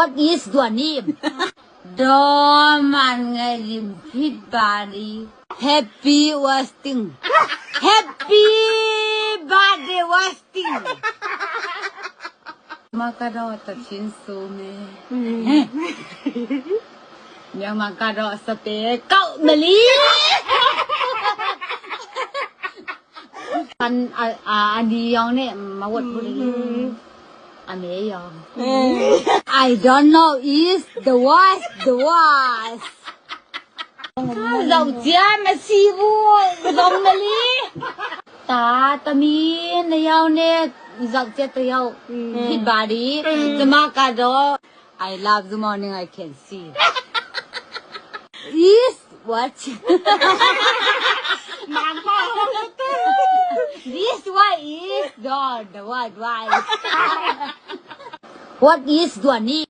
What is your name? Doman ngayon fit body. Happy wasting. Happy birthday wasting. Makarota chinsume. Yang makarota sa te kau mali. Adi yang ni mawat boleh. I don't know is the worst. Dòng chia mà si vui dòng mà li ta mi này nhau nè dòng chia tới nhau hit body the market đó I love the morning I can see is what this one is the white. What is your name?